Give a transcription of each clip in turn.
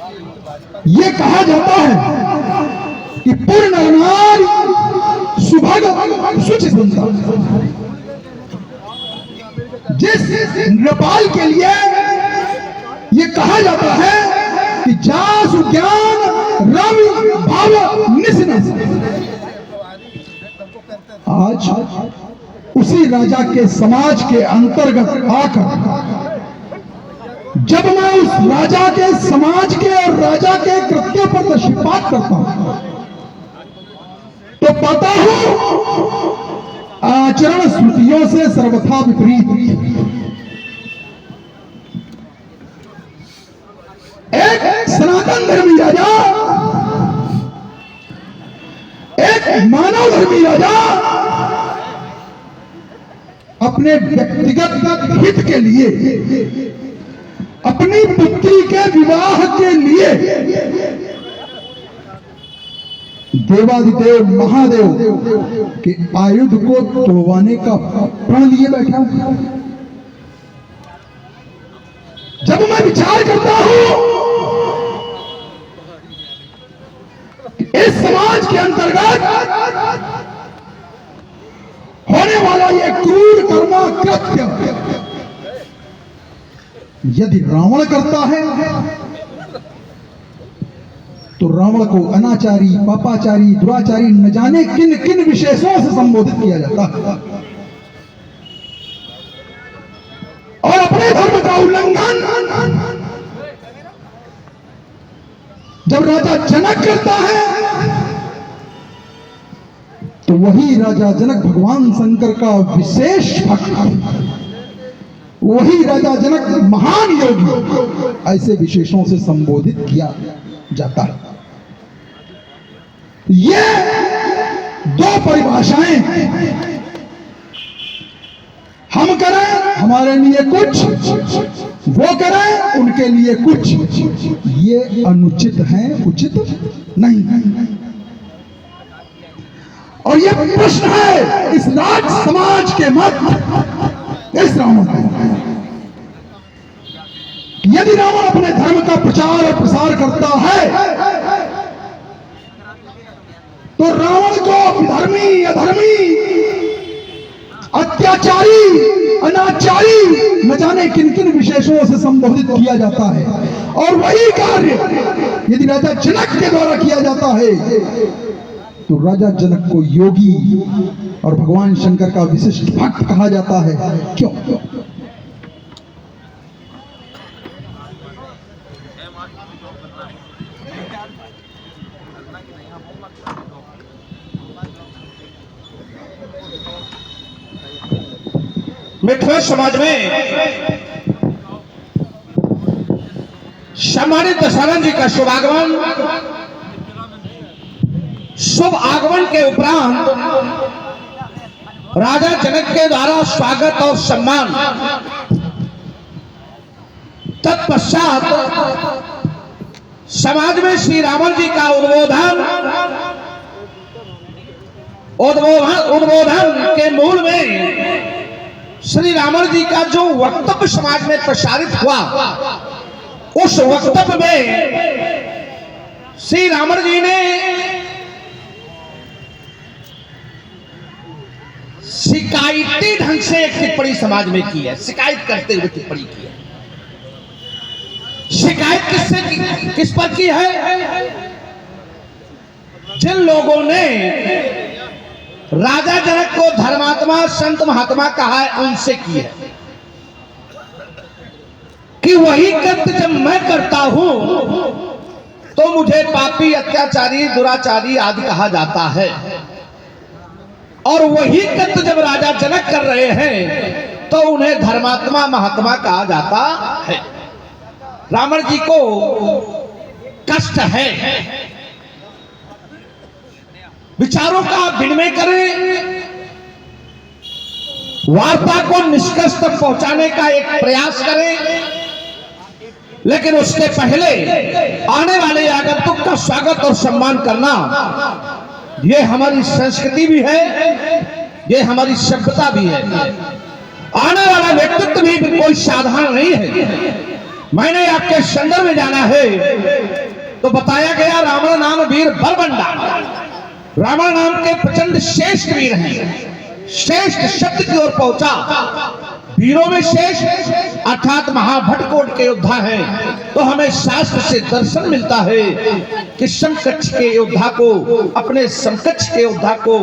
ये कहा जाता है कि पूर्ण नारी सुभग शुचि सुंदर। जिस नृपाल के लिए ये कहा जाता है कि जासु ज्ञान रवि भाव निस्न, आज उसी राजा के समाज के अंतर्गत आकर जब मैं उस राजा के समाज के और राजा के कृत्य पर दृष्टिपात करता हूं तो पाता हूं आचरण श्रुतियों से सर्वथा विपरीत। एक सनातन धर्मी राजा, एक मानव धर्मी राजा अपने व्यक्तिगत हित के लिए, अपनी पुत्री के विवाह के लिए देवादिदेव महादेव के आयुध को तोड़वाने का प्रण लिए बैठा। जब मैं विचार करता हूं कि इस समाज के अंतर्गत होने वाला यह क्रूर कर्मा कृत्य यदि रावण करता है तो रावण को अनाचारी, पापाचारी, दुराचारी न जाने किन किन विशेषों से संबोधित किया जाता है। और अपने धर्म का उल्लंघन जब राजा जनक करता है तो वही राजा जनक भगवान शंकर का विशेष भक्त, वही राजा जनक महान योगी, ऐसे विशेषों से संबोधित किया जाता है। ये दो परिभाषाएं हम करें हमारे लिए कुछ, वो करें उनके लिए कुछ, ये अनुचित है, उचित नहीं। और ये प्रश्न है इस राज समाज के मध्य इस रावण का। यदि रावण अपने धर्म का प्रचार और प्रसार करता है तो रावण को विधर्मी, अधर्मी, अत्याचारी, अनाचारी न जाने किन किन विशेषों से संबोधित किया जाता है। और वही कार्य यदि राजा जनक के द्वारा किया जाता है तो राजा जनक को योगी और भगवान शंकर का विशिष्ट भक्त कहा जाता है। क्यों? मिथिला समाज में सम्मानित दशरथ जी का शुभ आगमन के उपरांत राजा जनक के द्वारा स्वागत और सम्मान, तत्पश्चात समाज में श्री रावण जी का उद्बोधन के मूल में श्री रावण जी का जो वक्तव्य समाज में प्रसारित हुआ, उस वक्तव्य में श्री रावण जी ने शिकायती ढंग से एक टिप्पणी समाज में की है। शिकायत करते हुए टिप्पणी की है। शिकायत किस पर की है? जिन लोगों ने राजा जनक को धर्मात्मा, संत महात्मा कहा है, उनसे की है कि वही कृत्य जब मैं करता हूं तो मुझे पापी, अत्याचारी, दुराचारी आदि कहा जाता है, और वही कृत्य जब राजा जनक कर रहे हैं तो उन्हें धर्मात्मा, महात्मा कहा जाता है। रावण जी को कष्ट है। विचारों का विनिमय करें, वार्ता को निष्कर्ष तक पहुंचाने का एक प्रयास करें, लेकिन उसके पहले आने वाले आगंतुक का स्वागत और सम्मान करना, ये हमारी संस्कृति भी है, ये हमारी सभ्यता भी है। आने वाला व्यक्तित्व भी कोई साधारण नहीं है। मैंने आपके संदर्भ में जाना है तो बताया गया रावण नाम वीर बरबंडा, रावण नाम के प्रचंड श्रेष्ठ वीर हैं। श्रेष्ठ शब्द की ओर पहुंचा, वीरों में श्रेष्ठ अर्थात महाभटकोट के योद्धा हैं। तो हमें शास्त्र से दर्शन मिलता है कि समकक्ष के योद्धा को, अपने समकक्ष के योद्धा को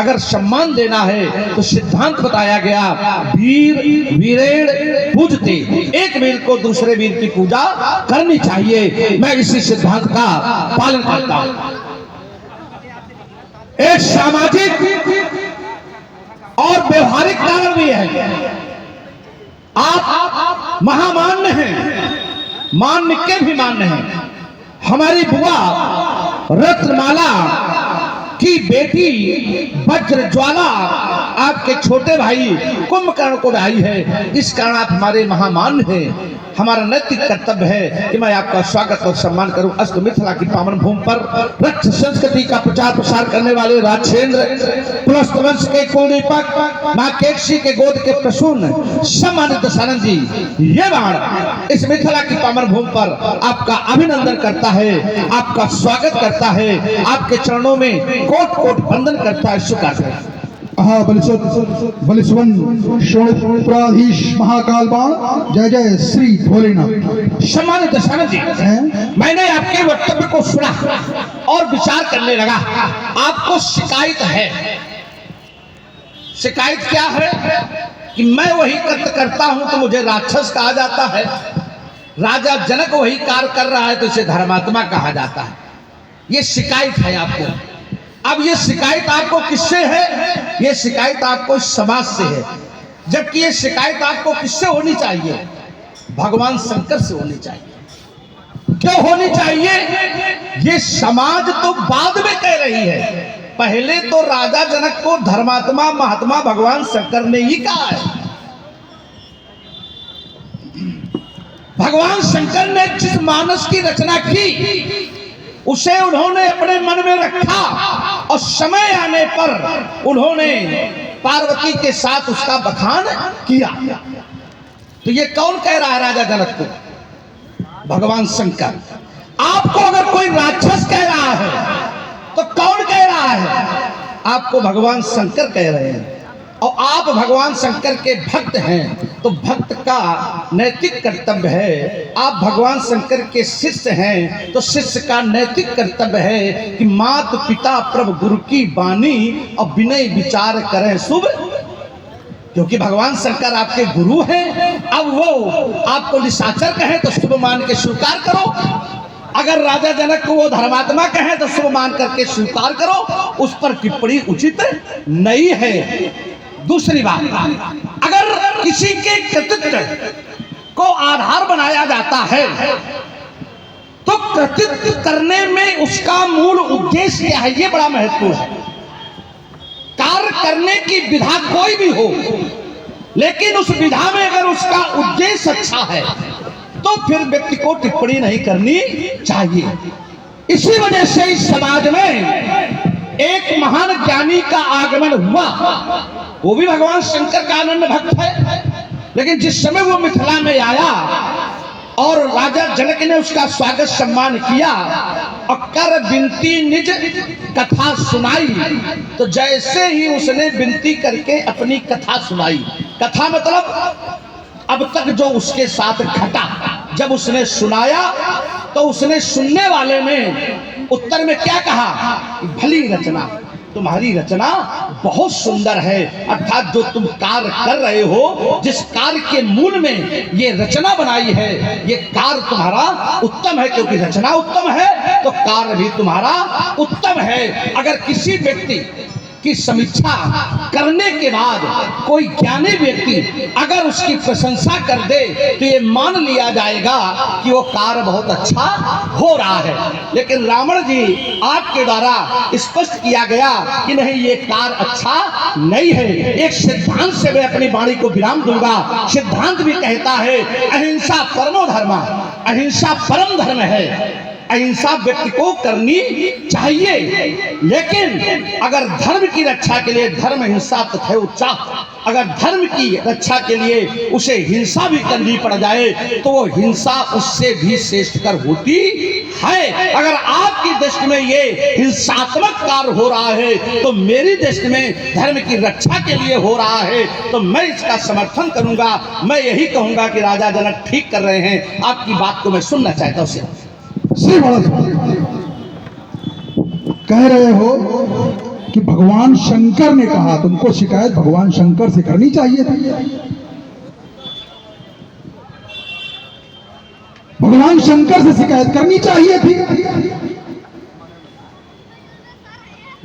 अगर सम्मान देना है तो सिद्धांत बताया गया, वीर वीरेण पूजते, एक वीर को दूसरे वीर की पूजा करनी चाहिए। मैं इसी सिद्धांत का पालन करता हूं। एक सामाजिक और व्यवहारिक कारण भी है। आप महामान्य हैं, मान्य के भी मान्य हैं। हमारी बुआ रत्नमाला की बेटी वज्रज्वाला आपके छोटे भाई कुंभकर्ण को भाई है, इस कारण आप हमारे महामान्य हैं। हमारा नैतिक कर्तव्य है कि मैं आपका स्वागत और सम्मान करूं। अस्त मिथिला की पावन भूमि पर रक्त संस्कृति का प्रचार प्रसार करने वाले राजेंद्र पुलस्त वंश के कुलदीपक, मां केकसी के गोद के प्रसून सम्मानित दशानंद जी, ये बाण इस मिथिला की पावन भूमि पर आपका अभिनंदन करता है, आपका स्वागत करता है, आपके चरणों में कोट कोट वंदन करता है। शुक्र बलिस्वन शोणाधीश महाकाल बाण, जय जय श्री भोलेनाथ। सम्मानित दशानंद जी, मैंने आपके वक्तव्य को सुना और विचार करने लगा। आपको शिकायत है। शिकायत क्या है कि मैं वही कर्त करता हूं तो मुझे राक्षस कहा जाता है, राजा जनक वही कार्य कर रहा है तो इसे धर्मात्मा कहा जाता है। ये शिकायत है आपको। अब ये शिकायत आपको किससे है? ये शिकायत आपको इस समाज से है, जबकि ये शिकायत आपको किससे होनी चाहिए? भगवान शंकर से होनी चाहिए। क्यों होनी चाहिए? ये समाज तो बाद में कह रही है, पहले तो राजा जनक को धर्मात्मा महात्मा भगवान शंकर ने ही कहा है। भगवान शंकर ने जिस मानस की रचना की उसे उन्होंने अपने मन में रखा और समय आने पर उन्होंने पार्वती के साथ उसका बखान किया। तो ये कौन कह रहा है राजा जनक को? भगवान शंकर। आपको अगर कोई राक्षस कह रहा है तो कौन कह रहा है? आपको भगवान शंकर कह रहे हैं। और आप भगवान शंकर के भक्त हैं तो भक्त का नैतिक कर्तव्य है, आप भगवान शंकर के शिष्य हैं तो शिष्य का नैतिक कर्तव्य है कि माता पिता प्रभु गुरु की वाणी और विनय विचार करें शुभ, क्योंकि भगवान शंकर आपके गुरु हैं। अब वो आपको निशाचर कहें तो शुभ मान के स्वीकार करो, अगर राजा जनक को वो धर्मात्मा कहें तो शुभ मान करके स्वीकार करो, उस पर टिप्पणी उचित नहीं है। दूसरी बात, अगर किसी के कृतित्व को आधार बनाया जाता है तो कृतित्व करने में उसका मूल उद्देश्य क्या है, ये बड़ा महत्वपूर्ण है। कार्य करने की विधा कोई भी हो, लेकिन उस विधा में अगर उसका उद्देश्य अच्छा है तो फिर व्यक्ति को टिप्पणी नहीं करनी चाहिए। इसी वजह से इस समाज में एक महान ज्ञानी का आगमन हुआ, वो भी भगवान शंकर का आनंद भक्त है। लेकिन जिस समय वो मिथिला में आया और राजा जनक ने उसका स्वागत सम्मान किया और कर बिनती निज कथा सुनाई, तो जैसे ही उसने विनती करके अपनी कथा सुनाई, कथा मतलब अब तक जो उसके साथ घटा, जब उसने सुनाया तो उसने सुनने वाले ने उत्तर में क्या कहा? भली रचना, तुम्हारी रचना बहुत सुंदर है। अर्थात जो तुम कार्य कर रहे हो, जिस कार्य के मूल में ये रचना बनाई है, ये कार्य तुम्हारा उत्तम है। क्योंकि रचना उत्तम है तो कार्य भी तुम्हारा उत्तम है। अगर किसी व्यक्ति की समीक्षा करने के बाद कोई ज्ञानी व्यक्ति अगर उसकी प्रशंसा कर दे तो ये मान लिया जाएगा कि वो कार्य बहुत अच्छा हो रहा है। लेकिन रावण जी आपके द्वारा स्पष्ट किया गया कि नहीं, ये कार्य अच्छा नहीं है। एक सिद्धांत से मैं अपनी वाणी को विराम दूंगा। सिद्धांत भी कहता है अहिंसा परमो धर्म, अहिंसा परम धर्म है। अहिंसा व्यक्ति को करनी चाहिए, लेकिन अगर धर्म की रक्षा के लिए धर्म हिंसा तथा उच्चा, अगर धर्म की रक्षा के लिए उसे हिंसा भी करनी पड़ जाए तो वो हिंसा उससे भी श्रेष्ठ कर होती है। अगर आपकी दृष्टि में ये हिंसात्मक कार्य हो रहा है तो मेरी दृष्टि में धर्म की रक्षा के लिए हो रहा है, तो मैं इसका समर्थन करूंगा। मैं यही कहूंगा कि राजा जनक ठीक कर रहे हैं। आपकी बात को मैं सुनना चाहता हूं। श्री कह रहे हो कि भगवान शंकर ने कहा, तुमको शिकायत भगवान शंकर से करनी चाहिए थी। भगवान शंकर से शिकायत करनी चाहिए थी।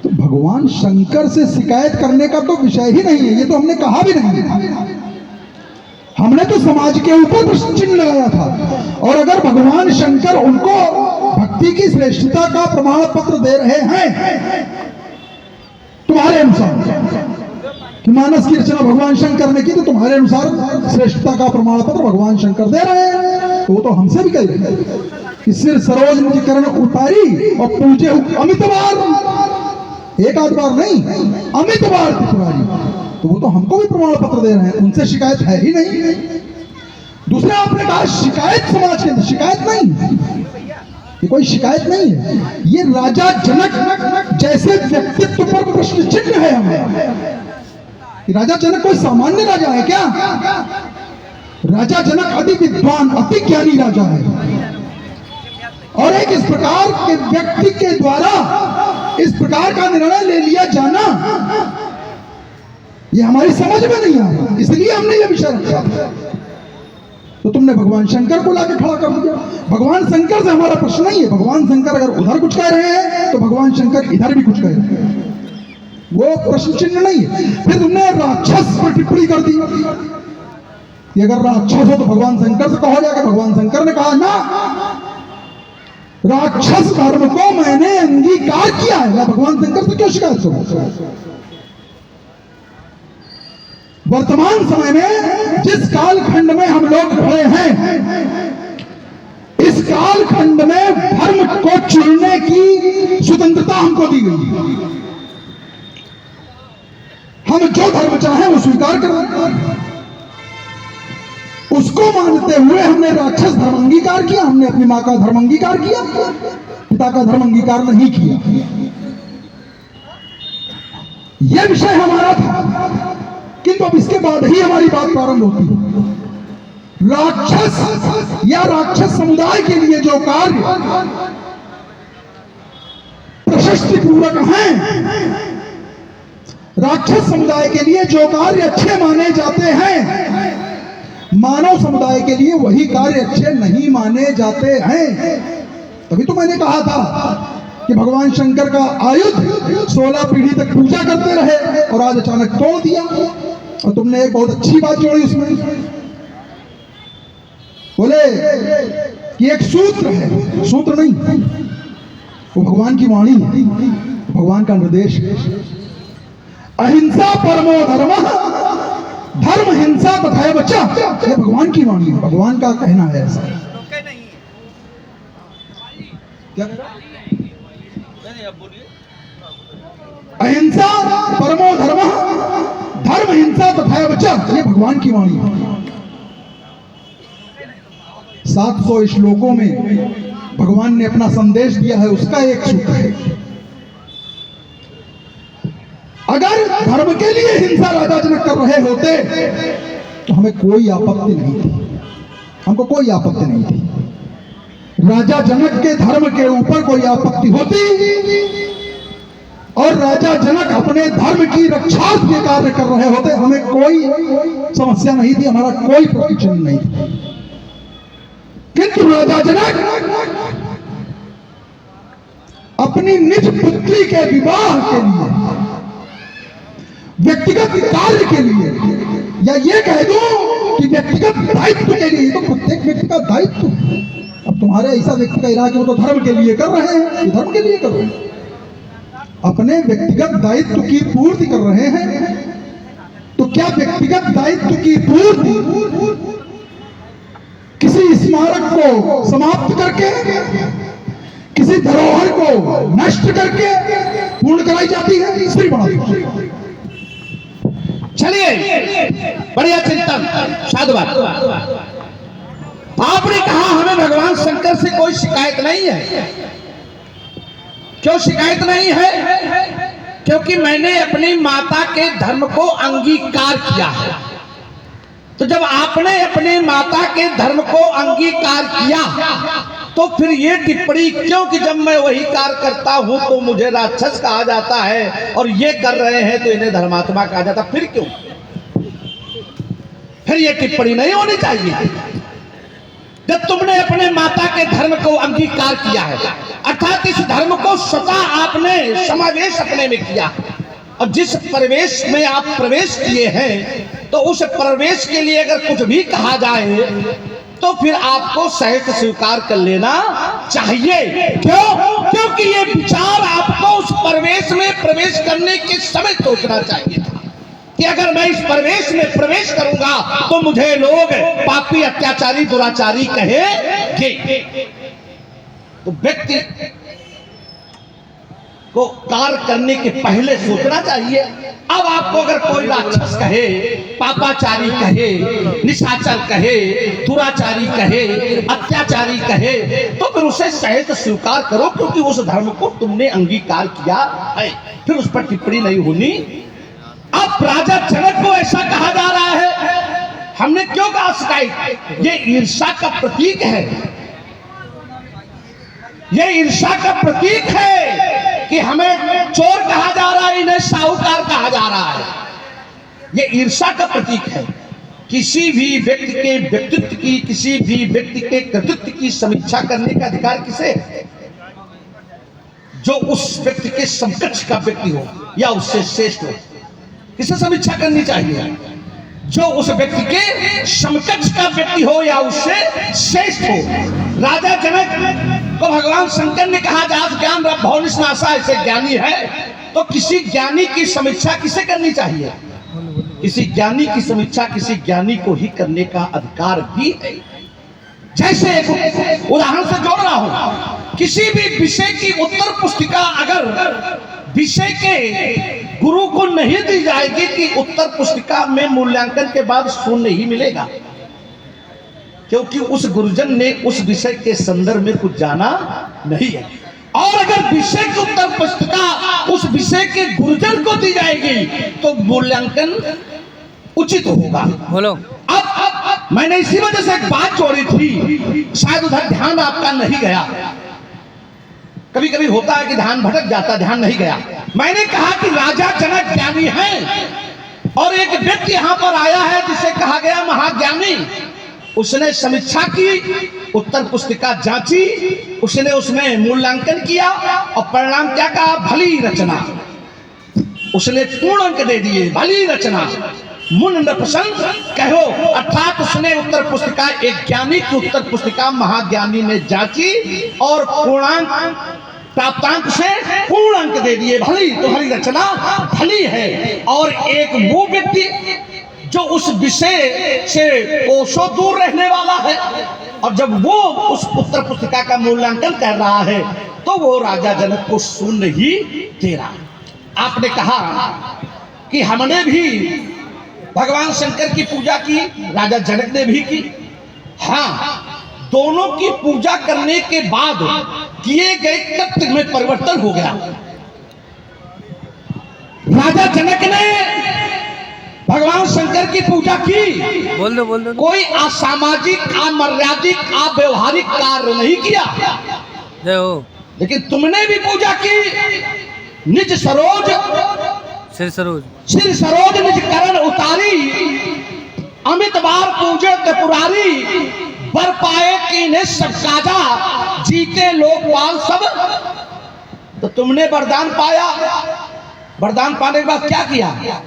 तो भगवान शंकर से शिकायत करने का तो विषय ही नहीं है, ये तो हमने कहा भी नहीं है। हमने तो समाज के ऊपर प्रश्न चिन्ह लगाया था। और अगर भगवान शंकर उनको भक्ति की श्रेष्ठता का प्रमाण पत्र दे रहे हैं तुम्हारे अनुसार कि मानस की रचना भगवान शंकर ने की, तो तुम्हारे अनुसार श्रेष्ठता का प्रमाण पत्र भगवान शंकर दे रहे हैं, तो वो तो हमसे भी कह रहे हैं कि सिर सरोज निज करण उतारी और पूजे अमित बार, एक आध बार नहीं, अमित बार तिवारी, तो वो तो हमको भी प्रमाण पत्र दे रहे हैं, उनसे शिकायत है ही नहीं। दूसरा आपने कहा शिकायत समाज के अंदर, शिकायत नहीं, ये कोई शिकायत नहीं है, ये राजा जनक जैसे व्यक्तित्व पर प्रश्न चिन्ह है हमें। राजा जनक कोई सामान्य राजा है क्या? राजा जनक अति विद्वान अति ज्ञानी राजा है, और एक इस प्रकार के व्यक्ति के द्वारा इस प्रकार का निर्णय ले लिया जाना ये हमारी समझ में नहीं आ रहा, इसलिए हमने ये विषय रखा। तो तुमने भगवान शंकर को लाके खड़ा कर दिया। भगवान शंकर से हमारा प्रश्न नहीं है। भगवान शंकर अगर उधर कुछ कह रहे हैं तो भगवान शंकर इधर भी कुछ कह रहे हैं, वो प्रश्न चिन्ह नहीं है। फिर तुमने राक्षस पर टिप्पणी कर दी कि अगर राक्षस हो तो भगवान शंकर से कहा जाएगा। भगवान शंकर ने कहा ना, राक्षस धर्म को मैंने अंगीकार किया है, मैं भगवान शंकर से क्यों शिकायत करूं? वर्तमान समय में जिस कालखंड में हम लोग खड़े हैं, इस कालखंड में धर्म को चुनने की स्वतंत्रता हमको दी गई। हम जो धर्म चाहें वो स्वीकार कर, उसको मानते हुए हमने राक्षस धर्म अंगीकार किया, हमने अपनी मां का धर्म अंगीकार किया, पिता का धर्म अंगीकार नहीं किया। यह विषय हमारा था, किंतु अब इसके बाद ही हमारी बात प्रारंभ होती है। राक्षस या राक्षस समुदाय के लिए जो कार्य प्रशस्ति पूर्वक हैं, राक्षस समुदाय के लिए जो कार्य अच्छे माने जाते हैं, मानव समुदाय के लिए वही कार्य अच्छे नहीं माने जाते हैं। तभी तो मैंने कहा था कि भगवान शंकर का आयुध 16 पीढ़ी तक पूजा करते रहे और आज अचानक तोड़ दिया। और तुमने एक बहुत अच्छी बात जोड़ी उसमें, बोले कि एक सूत्र है, सूत्र नहीं, वो भगवान की वाणी है, भगवान का निर्देश है। अहिंसा परमो धर्म, धर्म हिंसा तथा बच्चा, ये भगवान की वाणी है, भगवान का कहना है ऐसा। क्या अहिंसा परमो धर्म, धर्म हिंसा तथा बच्चा, ये भगवान की वाणी है। 700 श्लोकों में भगवान ने अपना संदेश दिया है, उसका एक सूत्र है। अगर धर्म के लिए हिंसा राजा जनक कर रहे होते तो हमें कोई आपत्ति नहीं थी, हमको कोई आपत्ति नहीं थी। राजा जनक के धर्म के ऊपर कोई आपत्ति होती और राजा जनक अपने धर्म की रक्षा के कार्य कर रहे होते, हमें कोई समस्या नहीं थी, हमारा कोई प्रश्न नहीं था। किंतु राजा जनक अपनी निज पुत्री के विवाह के लिए, व्यक्तिगत कार्य के लिए, या ये कह दो कि व्यक्तिगत दायित्व के लिए, तो प्रत्येक व्यक्ति का दायित्व है। अब तुम्हारे ऐसा व्यक्ति का इरादा वो तो धर्म के लिए कर रहे हैं, ये धर्म के लिए कर रहे हैं, अपने व्यक्तिगत दायित्व की पूर्ति कर रहे हैं। तो क्या व्यक्तिगत दायित्व की पूर्ति किसी स्मारक को समाप्त करके, किसी धरोहर को नष्ट करके पूर्ण कराई जाती है? तीसरी बात, चलिए बढ़िया चिंतन, साधुवाद। आपने कहा हमें भगवान शंकर से कोई शिकायत नहीं है। क्यों शिकायत नहीं है? क्योंकि मैंने अपनी माता के धर्म को अंगीकार किया है। तो जब आपने अपने माता के धर्म को अंगीकार किया तो फिर ये टिप्पणी क्यों कि जब मैं वही कार्य करता हूं तो मुझे राक्षस कहा जाता है और ये कर रहे हैं तो इन्हें धर्मात्मा कहा जाता? फिर क्यों? फिर ये टिप्पणी नहीं होनी चाहिए। जब तुमने अपने माता के धर्म को अंगीकार किया है, अर्थात इस धर्म को स्वतः आपने समावेश अपने में किया, और जिस प्रवेश में आप प्रवेश किए हैं तो उस प्रवेश के लिए अगर कुछ भी कहा जाए तो फिर आपको सहित स्वीकार कर लेना चाहिए। क्यों? क्योंकि ये विचार आपको उस प्रवेश में प्रवेश करने के समय सोचना चाहिए था कि अगर मैं इस प्रवेश में प्रवेश करूंगा तो मुझे लोग पापी, अत्याचारी, दुराचारी कहेंगे। तो व्यक्ति को कार्य करने के पहले सोचना चाहिए। अब आपको अगर कोई राक्षस कहे, पापाचारी कहे, निशाचर कहे, दुराचारी कहे, अत्याचारी कहे तो फिर उसे सहज स्वीकार करो, क्योंकि उस धर्म को तुमने अंगीकार किया है। फिर उस पर टिप्पणी नहीं होनी। अब राजा जनक को ऐसा कहा जा रहा है, हमने क्यों कहा शिकायत? ये ईर्ष्या का प्रतीक है। ये ईर्ष्या का प्रतीक है कि हमें चोर कहा जा रहा है, इन्हें साहूकार कहा जा रहा है। ये ईर्ष्या का प्रतीक है। किसी भी व्यक्ति के व्यक्तित्व की, किसी भी व्यक्ति के कृतित्व की समीक्षा करने का अधिकार किसे है? जो उस व्यक्ति के समकक्ष का व्यक्ति हो या उससे श्रेष्ठ हो, किसे समीक्षा करनी चाहिए? जो उस व्यक्ति के समकक्ष का व्यक्ति हो या उससे श्रेष्ठ हो। राजा जनक को भगवान शंकर ने कहा जास ज्ञान भौनिशनाशा, ऐसे ज्ञानी है तो किसी ज्ञानी की समीक्षा किसे करनी चाहिए? किसी ज्ञानी की समीक्षा किसी ज्ञानी को ही करने का अधिकार भी है। जैसे उदाहरण से जोड़ रहा हूं, किसी भी विषय की उत्तर पुस्तिका अगर विषय के गुरु को नहीं दी जाएगी कि उत्तर पुस्तिका में मूल्यांकन के बाद शून्य ही मिलेगा, क्योंकि उस गुरुजन ने उस विषय के संदर्भ में कुछ जाना नहीं है। और अगर विषय की उत्तर पुस्तिका उस विषय के गुरुजन को दी जाएगी तो मूल्यांकन उचित होगा। बोलो। अब मैंने इसी वजह से एक बात जोड़ी थी, शायद उधर ध्यान आपका नहीं गया। कभी कभी होता है कि ध्यान भटक जाता, ध्यान नहीं गया। मैंने कहा कि राजा जनक ज्ञानी हैं और एक व्यक्ति यहां पर आया है जिसे कहा गया महाज्ञानी। उसने समीक्षा की, उत्तर पुस्तिका जांची, उसने उसमें मूल्यांकन किया और परिणाम क्या कहा? भली रचना। उसने पूर्ण अंक दे दिए, भली रचना, मुन न प्रसन्न कहो। अर्थात उसने उत्तर पुस्तिका, एक ज्ञानी की उत्तर पुस्तिका महाज्ञानी ने जांची और पूर्णांक प्राप्तांक से पूर्ण अंक दे दिए। भली, तुम्हारी रचना भली है। और एक वो व्यक्ति जो उस विषय से कोसों दूर रहने वाला है, और जब वो उस उत्तर पुस्तिका का मूल्यांकन कर रहा है तो वो राजा जनक को शून्य ही दे रहा है। आपने कहा कि हमने भी भगवान शंकर की पूजा की, राजा जनक ने भी की। हाँ, दोनों की पूजा करने के बाद किए गए तत्व में परिवर्तन हो गया। राजा जनक ने भगवान शंकर की पूजा की, बोल दो। कोई असामाजिक, अमर्यादिक, अव्यवहारिक कार्य नहीं किया। जय हो। लेकिन तुमने भी पूजा की, निज सरोज श्री सरोज, श्री सरोज निज करण उतारी, अमित बार पूजे त्रिपुरारी, बर पाए कि इन्हें सब काजा, जीते लोकपाल सब। तो तुमने वरदान पाया, वरदान पाने के बाद क्या किया?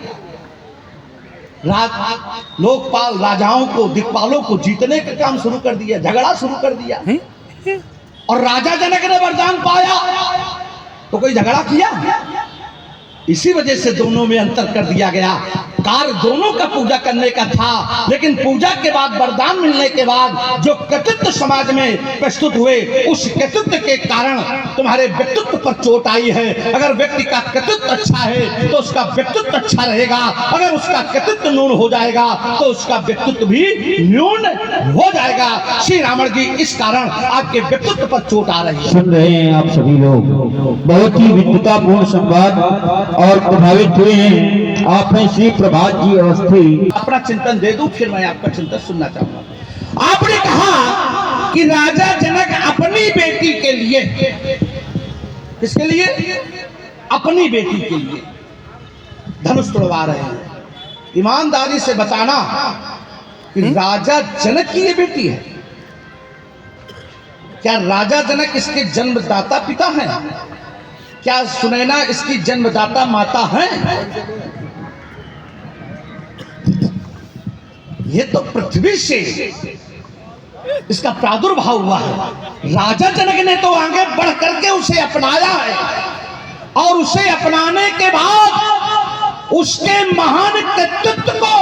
लोकपाल, राजाओं को, दिक्पालों को जीतने का काम शुरू कर दिया, झगड़ा शुरू कर दिया। और राजा जनक ने वरदान पाया तो कोई झगड़ा किया? इसी वजह से दोनों में अंतर कर दिया गया। कार्य दोनों का पूजा करने का था, लेकिन पूजा के बाद वरदान मिलने के बाद जो कृतित्व समाज में प्रस्तुत हुए, उस कृतित्व के कारण तुम्हारे व्यक्तित्व पर चोट आई है। अगर व्यक्ति का कृतित्व अच्छा है तो उसका व्यक्तित्व अच्छा रहेगा, अगर उसका कृतित्व न्यून हो जाएगा तो उसका व्यक्तित्व भी न्यून हो जाएगा। श्री रावण जी इस कारण आपके व्यक्तित्व पर चोट आ रही है। सुन रहे हैं आप सभी लोग, बहुत ही विद्वतापूर्ण संवाद और प्रभावित हुए हैं। आप हैं श्री प्रभात जी अवस्थी। अपना चिंतन दे दूं, फिर मैं आपका चिंतन सुनना चाहूंगा। आपने कहा कि राजा जनक अपनी बेटी के लिए, किसके लिए? अपनी बेटी के लिए धनुष तोड़वा रहे हैं। ईमानदारी से बताना कि राजा जनक की ये बेटी है। क्या राजा जनक इसके जन्मदाता पिता हैं? क्या सुनैना इसकी जन्मदाता माता है? ये तो पृथ्वी से इसका प्रादुर्भाव हुआ है। राजा जनक ने तो आगे बढ़ करके उसे अपनाया है, और उसे अपनाने के बाद उसके महान व्यक्तित्व को,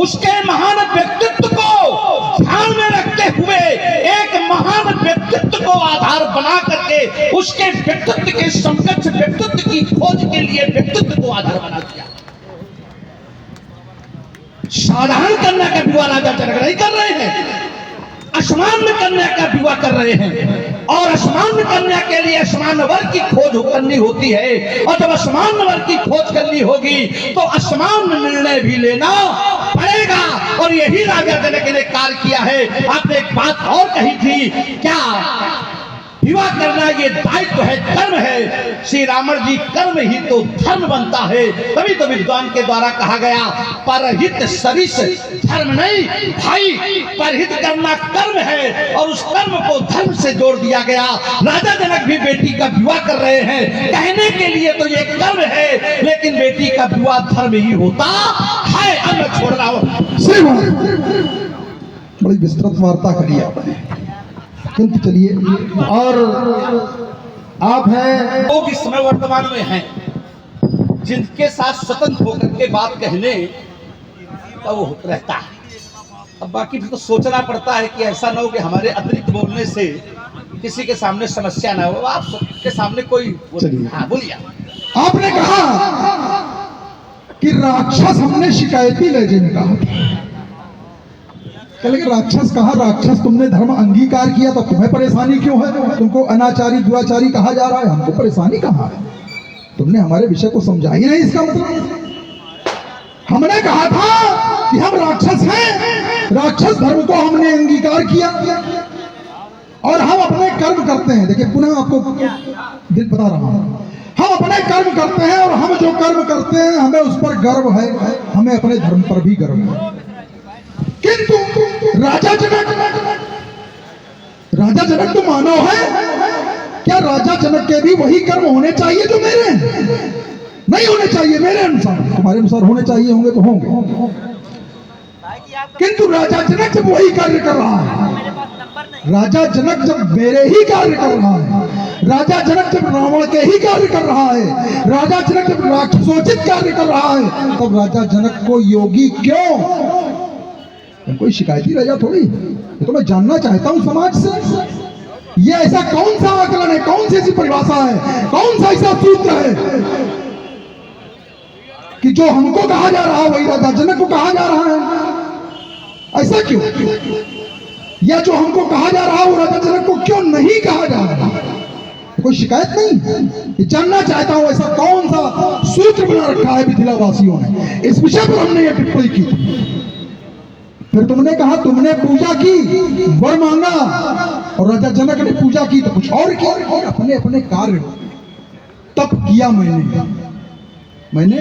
उसके महान व्यक्तित्व को ध्यान में रखते हुए एक महान व्यक्तित्व को आधार बना करके उसके व्यक्तित्व के समकक्ष व्यक्तित्व की खोज के लिए व्यक्तित्व को आधार बना दिया। साधारण कन्या का विवाह राजा जनक नहीं कर रहे हैं, असमान्य कन्या का विवाह कर रहे हैं। और असमान्य कन्या के लिए असमान्य वर्ग की खोज करनी होती है, और जब असमान्य वर्ग की खोज करनी होगी तो असमान्य निर्णय भी लेना पड़ेगा। और यही राजा जनक ने कार्य किया है। आपने एक बात और कही थी, क्या विवाह करना ये दायित्व है, कर्म है। श्री रावण जी कर्म ही तो धर्म बनता है। तभी तो विद्वान के द्वारा कहा गया, परहित सरिस धर्म नहीं भाई, परहित करना कर्म है, और उस कर्म को धर्म से जोड़ दिया गया। राजा जनक भी बेटी का विवाह कर रहे हैं, कहने के लिए तो ये कर्म है, लेकिन बेटी का विवाह धर्म ही होता है। अब मैं छोड़ रहा हूं। सही बात, बड़ी विस्तृत वार्ता करी आपने, किंतु चलिए, और आप हैं लोग इस समय वर्तमान में हैं जिनके साथ स्वतंत्र होकर के बात कहने का वो रहता है। अब बाकी फिर तो सोचना पड़ता है कि ऐसा ना हो कि हमारे अतिरिक्त बोलने से किसी के सामने समस्या ना हो। आप सबके सामने कोई हाँ बोलिए। आपने कहा कि राक्षस हमने शिकायती लहजे में कहा, कह लगे राक्षस कहा, राक्षस तुमने धर्म अंगीकार किया तो तुम्हें परेशानी क्यों है? तुमको अनाचारी दुराचारी कहा जा रहा है, हमको परेशानी कहाँ है? तुमने हमारे विषय को समझा ही नहीं। इसका मतलब हमने कहा था कि हम राक्षस हैं, राक्षस धर्म को हमने अंगीकार किया और हम अपने कर्म करते हैं। देखिए पुनः आपको दिल बता रहा हूं, हम अपने कर्म करते हैं, और हम जो कर्म करते हैं हमें उस पर गर्व है, हमें अपने धर्म पर भी गर्व है। किंतु राजा जनक तो मानव है, क्या राजा जनक के भी वही कर्म होने चाहिए जो मेरे? नहीं होने चाहिए मेरे अनुसार, तुम्हारे अनुसार होने चाहिए, होंगे तो होंगे। किंतु राजा जनक जब वही कार्य कर रहा है, राजा जनक जब मेरे ही कार्य कर रहा है, राजा जनक जब रावण के ही कार्य कर रहा है, राजा जनक जब राक्षसोचित कार्य कर रहा है, तब राजा जनक को योगी क्यों? कोई शिकायती राजा थोड़ी, ये तो मैं जानना चाहता हूं समाज से, ये ऐसा कौन सा आकलन है, कौन सी ऐसी परिभाषा है, कौन सा ऐसा सूत्र है कि जो हमको कहा जा रहा है वही राजा जनक को कहा जा रहा है? ऐसा क्यों? या जो हमको कहा जा रहा है वो राजा जनक को क्यों नहीं कहा जा रहा? कोई शिकायत नहीं, ये जानना चाहता हूं ऐसा कौन सा सूत्र बना रखा है मिथिला वासियों ने। इस विषय पर हमने ये टिप्पणी की थी। फिर तुमने कहा, तुमने पूजा की, वर मांगा, और राजा जनक ने पूजा की तो कुछ और किया, अपने अपने कार्य तप किया। मैंने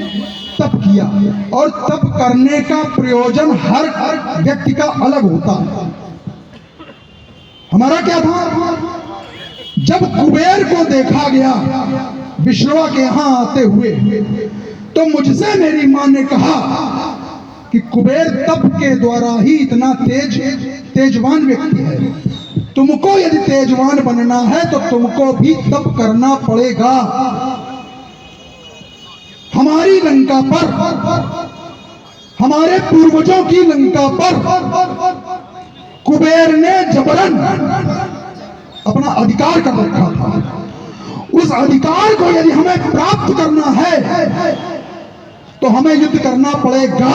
तप किया, और तप करने का प्रयोजन हर व्यक्ति का अलग होता है। हमारा क्या था? जब कुबेर को देखा गया विश्रवा के यहां आते हुए, तो मुझसे मेरी मां ने कहा कि कुबेर तप के द्वारा ही इतना तेजवान व्यक्ति है, तुमको यदि तेजवान बनना है तो तुमको भी तप करना पड़ेगा। हमारी लंका पर हमारे पूर्वजों की लंका पर कुबेर ने जबरन अपना अधिकार कर रखा था। उस अधिकार को यदि हमें प्राप्त करना है तो हमें युद्ध करना पड़ेगा,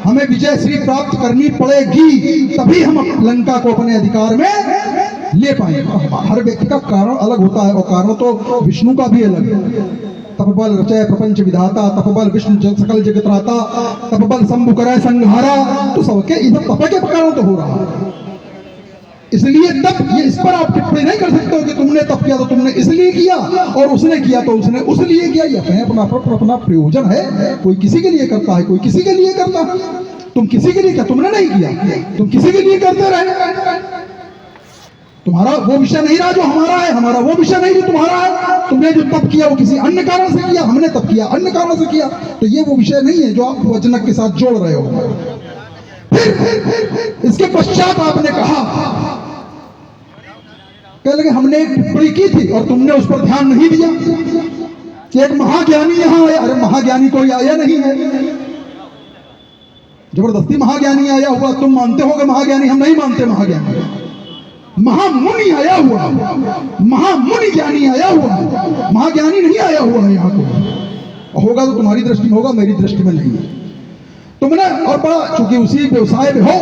हमें विजय श्री प्राप्त करनी पड़ेगी, तभी हम लंका को अपने अधिकार में ले पाएंगे। हर व्यक्ति का कारण अलग होता है और कारण तो विष्णु का भी अलग है। तपबल रचय प्रपंच विधाता, तपबल विष्णु सकल जगत राता, तपबल शंभु करे संहारा। तो सबके इधर तप के कारण तो हो रहा है, इसलिए तप ये इस पर आप टिप्पणी नहीं कर सकते हो कि तुमने तप किया तो तुमने इसलिए किया और उसने किया तो उसने उसलिए किया। ये अपना अपना प्रयोजन है, कोई किसी के लिए करता है, कोई किसी के लिए करता है। तुम किसी के लिए क्या, तुमने नहीं किया, तुम किसी के लिए करते रहे। तुम्हारा वो विषय नहीं रहा जो हमारा है, हमारा वो विषय नहीं जो तुम्हारा है। तुमने जो तप किया वो किसी अन्य कारण से किया, हमने तप किया अन्य कारण से किया। तो ये वो विषय नहीं है जो आप वचनक के साथ जोड़ रहे हो। फिर इसके पश्चात आपने कहा, कह लगे हमने एक टिप्पणी की थी और तुमने उस पर ध्यान नहीं दिया कि एक महाज्ञानी यहां आया। अरे महाज्ञानी कोई आया नहीं है, जबरदस्ती महाज्ञानी आया हुआ। तुम मानते होगे महाज्ञानी, हम नहीं मानते महाज्ञानी। महामुनि आया हुआ, महामुनि ज्ञानी आया हुआ, महाज्ञानी नहीं आया हुआ है यहाँ को। होगा तो तुम्हारी दृष्टि में होगा, मेरी दृष्टि में नहीं है। तुमने और बड़ा चूंकि उसी व्यवसाय में हो,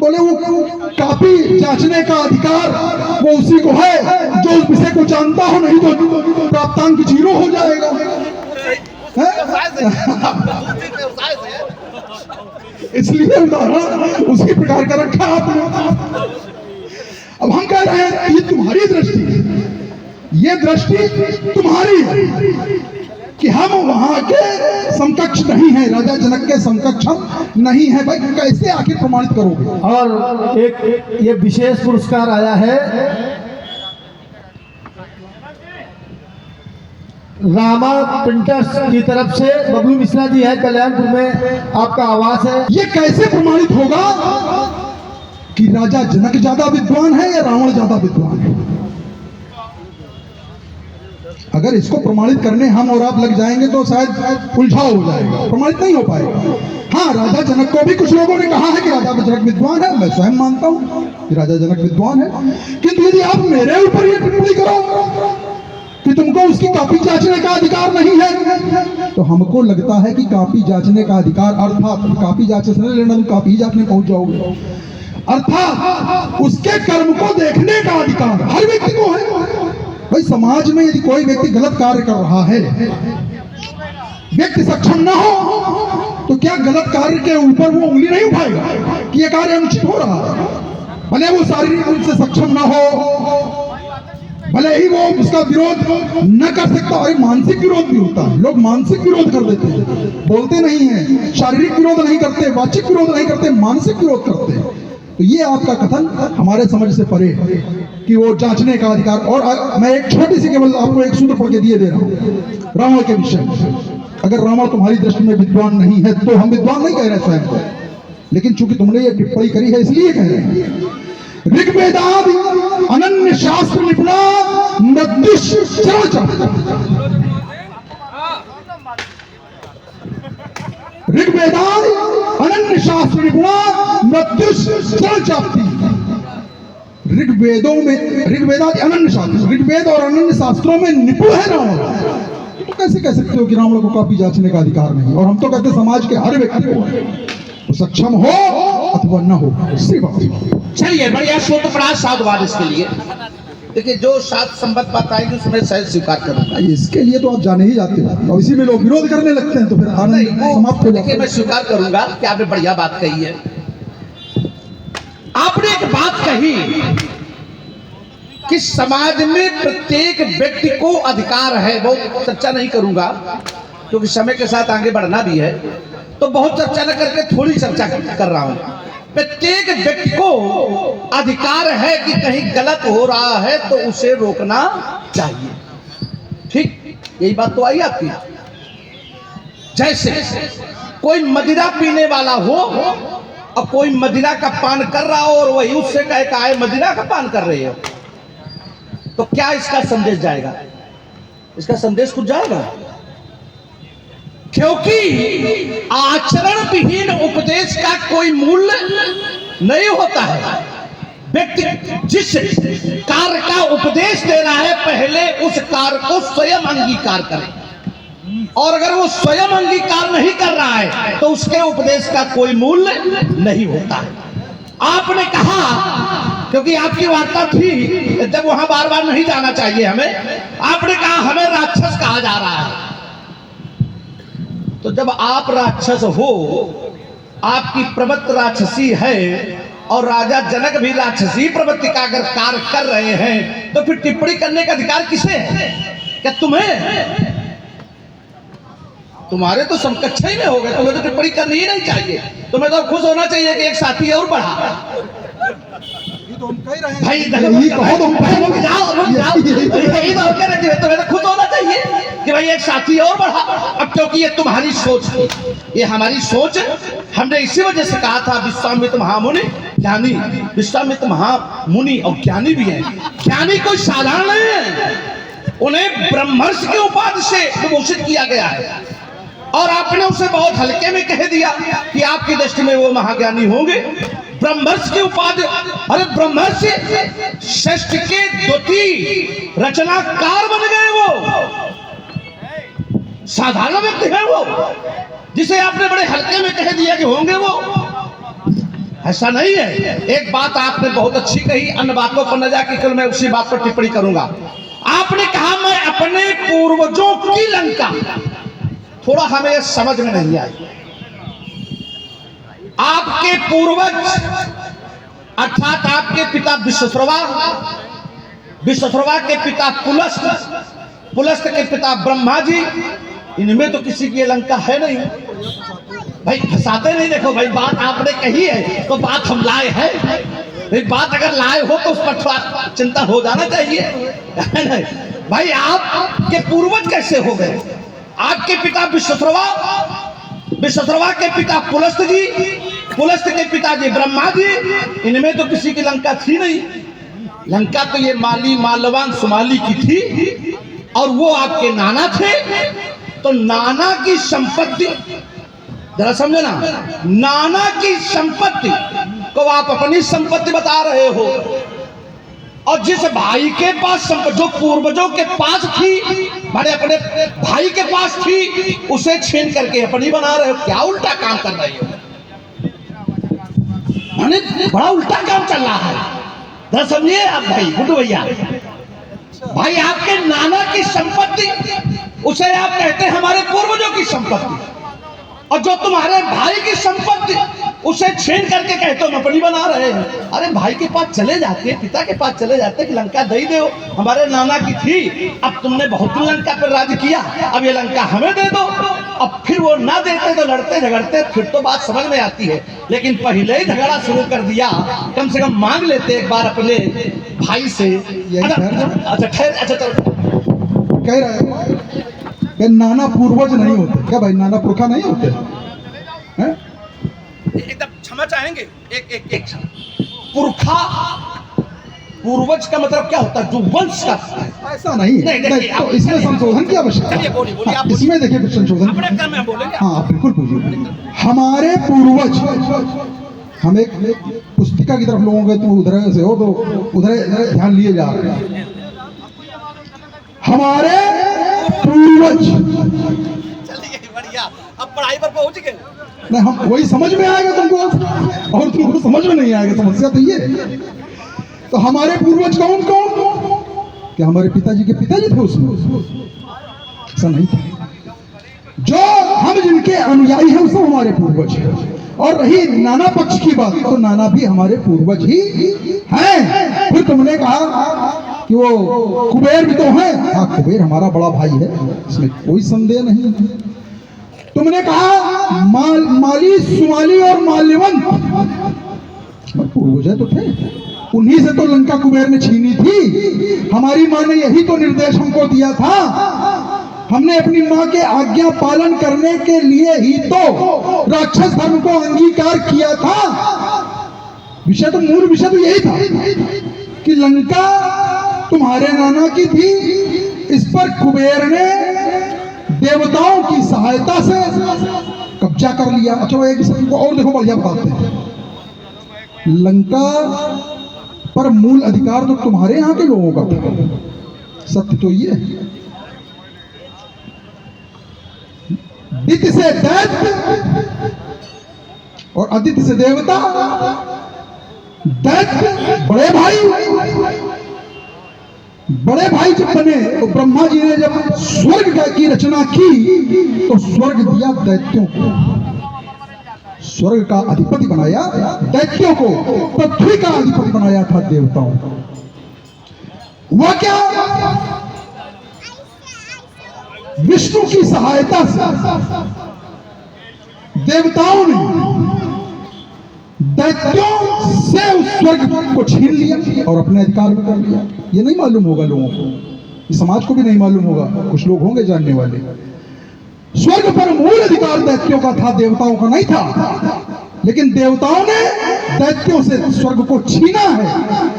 बोले वो कापी जांचने का अधिकार वो उसी को है जो उस विषय को जानता हो, नहीं तो प्राप्तांक 0 हो जाएगा। इसलिए उदाहरण उसी प्रकार का रखा आपने। अब हम कह रहे हैं ये तुम्हारी दृष्टि है, ये दृष्टि तुम्हारी है कि हम वहां के समकक्ष नहीं है, राजा जनक के समकक्ष हम नहीं है। भाई कैसे आखिर प्रमाणित करोगे? और एक ये विशेष पुरस्कार आया है रामा प्रिंटर्स की तरफ से। बबलू मिश्रा जी है, कल्याणपुर में आपका आवास है। ये कैसे प्रमाणित होगा कि राजा जनक ज्यादा विद्वान है या रावण ज्यादा विद्वान है? अगर इसको प्रमाणित करने हम और आप लग जाएंगे तो शायद उलझाव हो जाएगा, प्रमाणित नहीं हो पाएगा। हाँ, राजा जनक को भी कुछ लोगों ने कहा है कि राजा जनक विद्वान है, मैं स्वयं मानता हूं कि राजा जनक विद्वान है। किंतु यदि आप मेरे ऊपर ये टिप्पणी करो कि तुमको उसकी कॉपी जांचने का अधिकार नहीं है, तो हमको लगता है कि कॉपी जांचने का अधिकार अर्थात कॉपी जांचने से लेना, तुम कॉपी जांचने पहुंच जाओगे, अर्थात उसके कर्म को देखने का अधिकार हर व्यक्ति को है। भाई समाज में यदि कोई व्यक्ति गलत कार्य कर रहा है, व्यक्ति सक्षम ना हो तो क्या गलत कार्य के ऊपर वो उंगली नहीं उठाएगा कि ये कार्य अनुचित हो रहा है? भले वो शारीरिक रूप से सक्षम ना हो, भले ही वो उसका विरोध न कर सकता, और मानसिक विरोध भी होता है। लोग मानसिक विरोध कर देते हैं, बोलते नहीं है, शारीरिक विरोध नहीं करते, वाचिक विरोध नहीं करते, मानसिक विरोध करते हैं। तो ये आपका कथन हमारे समझ से परे है कि वो जांचने का अधिकार। और मैं एक छोटी सी केवल आपको एक सूत्र पढ़ के दिए दे रहा हूँ रावण के विषय। अगर रावण तुम्हारी दृष्टि में विद्वान नहीं है तो हम विद्वान नहीं कह रहे स्वयं को, लेकिन चूंकि तुमने ये टिप्पणी करी है इसलिए कह रहे हैं। ऋग्वेदादि अनन्य शास्त्र निपुणा मृत्युश ऋग्वेदादि अनन्य शास्त्र निपुणा मृत्युश चाप्ति। ऋग्वेदों में ऋग्वेदादि अनन्य शास्त्र, ऋग्वेद और अनन्य शास्त्रों में निपुण है रावण। तो कैसे कह सकते हो कि रावण को कॉपी जांचने का अधिकार नहीं? और हम तो कहते समाज के हर व्यक्ति को तो सक्षम हो अथवा न हो, चलिए बढ़िया सूत्र पड़ा साधुवाद इसके लिए। देखिए जो शास्त्र संबद्ध बात आएगी उसमें सहज स्वीकार करूंगा। इसके लिए तो आप जाने ही जाते हो और इसी में लोग विरोध करने लगते हैं, तो फिर आनंद समाप्त हो जाता है। मैं स्वीकार करूंगा कि आपने बढ़िया बात कही है। आपने एक बात कही कि समाज में प्रत्येक व्यक्ति को अधिकार है, वो चर्चा नहीं करूंगा क्योंकि समय के साथ आगे बढ़ना भी है, तो बहुत चर्चा न करके थोड़ी चर्चा कर रहा हूं। प्रत्येक व्यक्ति को अधिकार है कि कहीं गलत हो रहा है तो उसे रोकना चाहिए। ठीक, यही बात तो आई आपकी। जैसे कोई मदिरा पीने वाला हो और कोई मदिरा का पान कर रहा हो और वही उससे कहे का है मदिरा का पान कर रहे हो, तो क्या इसका संदेश जाएगा? इसका संदेश कुछ जाएगा? क्योंकि आचरण विहीन उपदेश का कोई मूल्य नहीं होता है। व्यक्ति जिस कार्य का उपदेश दे रहा है पहले उस कार्य को स्वयं अंगीकार करे, और अगर वो स्वयं अंगीकार नहीं कर रहा है तो उसके उपदेश का कोई मूल्य नहीं होता है। आपने कहा, क्योंकि आपकी वार्ता थी जब वहां बार बार नहीं जाना चाहिए हमें, आपने कहा हमें राक्षस कहा जा रहा है। तो जब आप राक्षस हो, आपकी प्रवृत्ति राक्षसी है और राजा जनक भी राक्षसी प्रवृत्ति का अगर कार्य कर रहे हैं तो फिर टिप्पणी करने का अधिकार किसे है? क्या तुम्हें? तुम्हारे तो समकक्ष ही में हो गए, तुम्हें तो टिप्पणी करनी ही नहीं चाहिए। तुम्हें तो खुश होना चाहिए कि एक साथी और बढ़ा। भाई यही कहो तुम, यही तो कह रहे थे, तुम्हें तो खुश होना चाहिए कि भाई एक साथी और बढ़ा। अब क्योंकि ये तुम्हारी सोच थी, ये हमारी सोच, हमने इसी वजह से कहा था विश्वामित्र महामुनि ज्ञानी, विश्वामित्र महामुनि और ज्ञानी भी हैं। ज्ञानी कोई साधारण नहीं है, उन्हें ब्रह्मर्षि की उपाधि से विभूषित किया गया है, और आपने उसे बहुत हल्के में कह दिया कि आपकी दृष्टि में वो महाज्ञानी होंगे। ब्रह्मर्षि की उपाधि, अरे ब्रह्मर्षि श्रेष्ठ के द्वितीय रचनाकार बन गए। वो साधारण व्यक्ति है वो, जिसे आपने बड़े हल्के में कह दिया कि होंगे वो। ऐसा नहीं है। एक बात आपने बहुत अच्छी कही, अन्य बातों पर न जाकर कल मैं उसी बात पर टिप्पणी करूंगा। आपने कहा मैं अपने पूर्वजों की लंका, थोड़ा हमें समझ में नहीं आई। आपके पूर्वज अर्थात आपके पिता विश्वश्रवा, विश्वश्रवा के पिता पुलस्त, पुलस्त के पिता ब्रह्मा जी, इनमें तो किसी की लंका है नहीं। भाई फंसाते नहीं, देखो भाई बात आपने कही है तो बात हम लाए हैं। भाई बात अगर लाए हो तो उस पर थोड़ा चिंता हो जाना चाहिए। भाई आपके पूर्वज कैसे हो गए? आपके पिता विश्वश्रवा, विश्वश्रवा के पिता पुलस्त जी, पुलस्त के पिताजी ब्रह्मा जी, इनमें तो किसी की लंका थी नहीं। लंका तो ये माली मालवान सुमाली की थी, और वो आपके नाना थे। तो नाना की संपत्ति, जरा समझे ना, नाना की संपत्ति को आप अपनी संपत्ति बता रहे हो, और जिस भाई के पास संपत्ति जो पूर्वजों के पास थी, बड़े अपने भाई के पास थी, उसे छीन करके अपनी बना रहे हो। क्या उल्टा काम कर रहे हो? माने बड़ा उल्टा काम चल रहा है, जरा समझिए आप भाई गुड्डू भैया। भाई आपके नाना की संपत्ति, उसे आप कहते हैं हमारे पूर्वजों की संपत्ति, और जो तुम्हारे भाई की संपत्ति उसे छीन करके कहते हो अपनी बना रहे हैं। अरे भाई के पास चले जाते, पिता के पास चले जाते कि लंका दे दो, हमारे नाना की थी, अब तुमने बहुत लंका पर राज किया, अब ये लंका हमें दे दो। अब फिर वो ना देते तो लड़ते झगड़ते, फिर तो बात समझ में आती है। लेकिन पहले ही झगड़ा शुरू कर दिया, कम से कम मांग लेते एक बार अपने भाई से। अच्छा ठहर, अच्छा चलो, कह रहे हैं नाना पूर्वज नहीं होते क्या भाई? नाना पुरखा नहीं होते हैं? एकदम क्षमा चाहेंगे, एक पुरखा, पूर्वज का मतलब क्या होता है? जो वंश का। ऐसा नहीं है, नहीं, तो इसमें संशोधन की आवश्यकता है। इसमें देखिए संशोधन, हाँ बिल्कुल पूछिए। हमारे पूर्वज, हम एक पुस्तिका की तरफ लोगों के, तुम उधर से हो तो उधर ध्यान लिए जा रहे हैं। हमारे पूर्वज, चलिए बढ़िया, अब पढ़ाई पर पहुंच गए। नहीं हम वही समझ में आएगा तुमको, और तुमको समझ में नहीं आएगा, समस्या तो ये। तो हमारे पूर्वज कौन कौन? क्या हमारे पिताजी के पिताजी थे उसमें? ऐसा नहीं था। जो हम जिनके अनुयायी हैं वो सब हमारे पूर्वज हैं। और रही नाना पक्ष की बात, तो नाना भी हमारे पूर्वज ही हैं। फिर तुमने कहा कि वो कुबेर भी तो है। हाँ कुबेर हमारा बड़ा भाई है, इसमें कोई संदेह नहीं। तुमने कहा माली सुमाली और माल्यवंत पूर्वज तो थे, उन्हीं से तो लंका कुबेर ने छीनी थी। हमारी माँ ने यही तो निर्देश हमको दिया था। हमने अपनी माँ के आज्ञा पालन करने के लिए ही तो राक्षस धर्म को अंगीकार किया था। विषय तो, मूल विषय तो यही था कि लंका तुम्हारे नाना की थी, इस पर कुबेर ने देवताओं की सहायता से कब्जा कर लिया। अच्छा एक को और देखो, बढ़िया बताते हैं, लंका पर मूल अधिकार तो तुम्हारे यहां के लोगों का था। सत्य तो ये है। दित्य से दैत्य और आदित्य से देवता। दैत्य बड़े भाई जब बने तो ब्रह्मा जी ने जब स्वर्ग की रचना की तो स्वर्ग दिया दैत्यों को, स्वर्ग का अधिपति बनाया दैत्यों को, पृथ्वी का अधिपति बनाया था देवताओं को। वह क्या, विष्णु की सहायता से देवताओं ने दैत्यों से उस स्वर्ग को छीन लिया और अपने अधिकार में कर लिया। ये नहीं मालूम होगा लोगों को, इस समाज को भी नहीं मालूम होगा, कुछ लोग होंगे जानने वाले। स्वर्ग पर मूल अधिकार दैत्यों का था, देवताओं का नहीं था। लेकिन देवताओं ने दैत्यों से स्वर्ग को छीना है,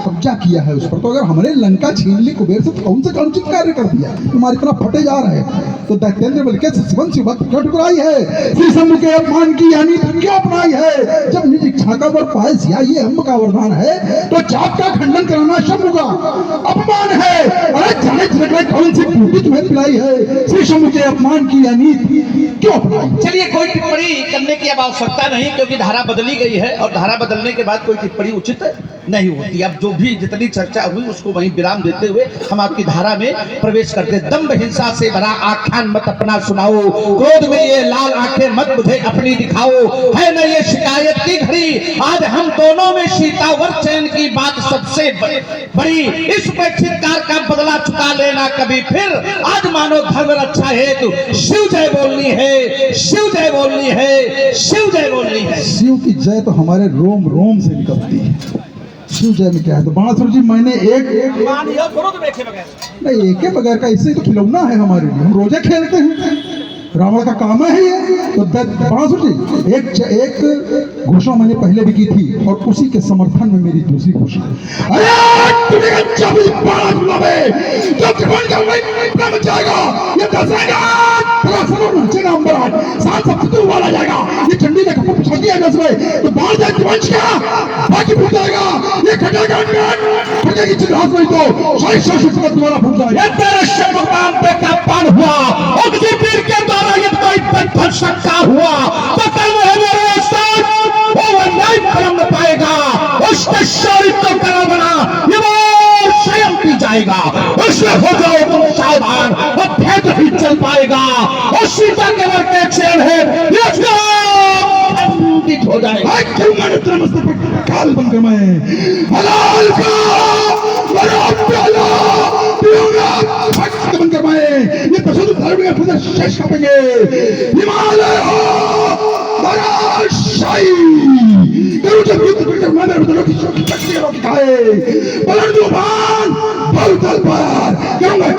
कब्जा किया है उस पर। तो अगर हमने लंका छीन ली कुबेर से, तो कौन सा अनुचित कार्य कर दिया, तुम्हारी तरह फटे जा रहे हैं। तो दैत्येंद्र बल्कि क्यों ठुकराई है, श्री शंभु के अपमान की यानी क्यों अपनाई है। जब निज इच्छा का वर पाए सिया, ये हम का वरदान है, तो जात का खंडन कराना शंभु का अपमान है। अरे जाने झगड़े कौन सी बूटी तुम्हें पिलाई है, श्री शंभु के अपमान की यानी क्यों अपनाई। चलिए कोई टिप्पणी करने की अब आवश्यकता नहीं, क्योंकि धारा बदली गई है और धारा बदलने के बाद कोई टिप्पणी उचित नहीं होती। अब जो भी जितनी चर्चा हुई उसको वहीं विराम देते हुए हम आपकी धारा में प्रवेश करते। दंभ हिंसा से भरा आख्यान मत अपना सुनाओ, क्रोध में ये लाल आंखें मत मुझे अपनी दिखाओ, है न ये शिकायत की घड़ी, आज हम दोनों में सीतावर चैन की बात सबसे बड़ी, इस चित्कार का बदला चुका लेना कभी फिर, आज मानो धर्म रक्षा हेतु शिव जय बोलनी है, शिव जय बोलनी है, शिव जय बोलनी है। शिव की जय तो हमारे रोम रोम से निकलती है। शिव जय में क्या है, तो बाणासुर जी मैंने एक नहीं, एक के बगैर का, इससे तो खिलौना है हमारे लिए, हम रोजे खेलते हैं, रावण का काम है ये। तो बाणासुर जी एक घोषणा मैंने पहले भी की थी और उसी के समर्थन में मेरी दूसरी घोषणा। ये चंडी ने कपड़ा पिछा दिया तो बाहर जाए वंश का बाकी फूट जाएगा, ये खटेगा फटेगी चिल्लास नहीं तो शायद शाश्वत द्वारा फूट जाएगा। तेरे शिव भगवान पे का पान हुआ और किसी पीर के द्वारा ये कोई शक्का हुआ तो कल है मेरे साथ वो नहीं परम पाएगा, उसके शरीर को कल बना ये वो स्वयं पी जाएगा, उसमें हो जाओ तुम सावधान, वो भेद ही चल पाएगा, और सीता के लड़के चैन है हो जाएगा। काल बन गया मैं हलाल का बनकर मैं ये पशु धर्म के खुद शेष करेंगे। हिमालय खाए पलट तूफान बहुतल पर करूंगा